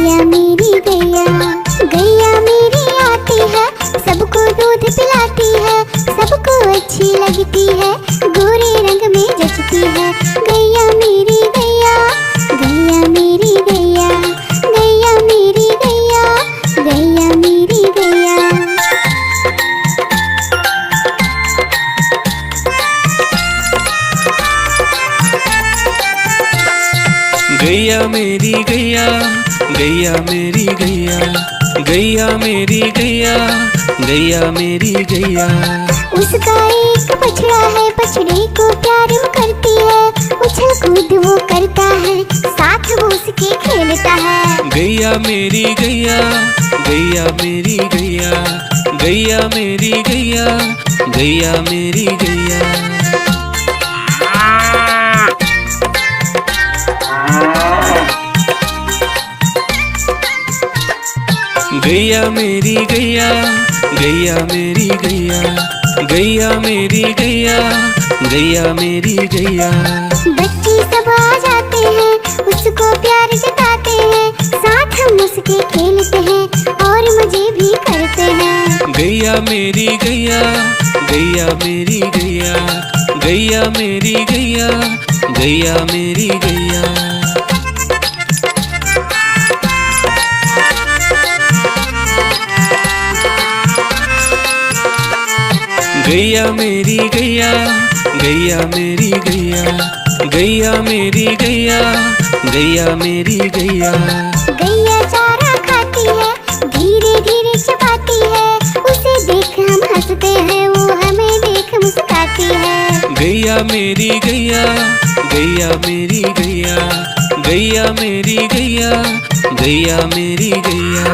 गैया मेरी गैया, गैया मेरी आती है, सबको दूध पिलाती है, सबको अच्छी लगती है, गोरे रंग में जचती है। गैया मेरी गैया, गैया मेरी गैया, गैया मेरी गैया, गैया मेरी गैया। गैया मेरी गैया, गैया मेरी गैया, गैया मेरी गैया, गैया मेरी गैया। उसका एक बछड़ा है, बछड़े को प्यार वो करती है, उछल कूद वो करता है, साथ वो उसके खेलता है। गैया मेरी गैया, गैया मेरी गैया, गैया मेरी गैया, गैया मेरी गैया। गैया मेरी गैया, गैया मेरी गैया, गैया मेरी गैया, गैया मेरी गैया। बच्चे सब आ जाते हैं, उसको प्यार जताते हैं, साथ हम उसके खेलते हैं और मजे भी करते हैं। गैया मेरी गैया, गैया मेरी गैया, गैया मेरी गैया, गैया मेरी गैया। गैया मेरी गैया, गैया मेरी गैया, गैया मेरी गैया, गैया मेरी गैया। गैया चारा खाती है, धीरे धीरे चबाती है, उसे देख हम हंसते हैं, वो हमें देख मुस्कुराती है। गैया मेरी गैया, गैया मेरी गैया, गैया मेरी गैया, गैया मेरी गैया।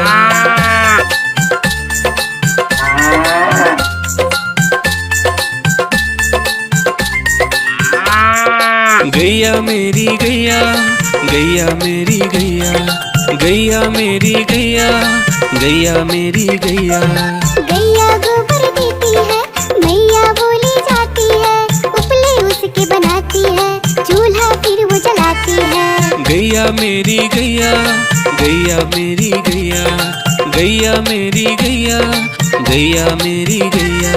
गैया मेरी गैया, गैया मेरी गैया, गैया मेरी गैया, गैया मेरी गैया। गैया गोबर देती है, मैया बोली जाती है, उपले उसके बनाती है, चूल्हा फिर वो जलाती है। गैया मेरी गैया, गैया मेरी गैया, गैया मेरी गैया, गैया मेरी गैया।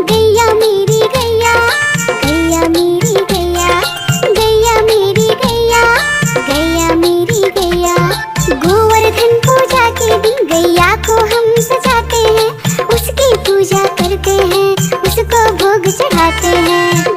गैया मेरी गैया, गैया मेरी गैया, गैया मेरी गैया, गैया मेरी गैया। गोवर्धन पूजा के दिन गैया को हम सजाते हैं, उसकी पूजा करते हैं, उसको भोग चढ़ाते हैं।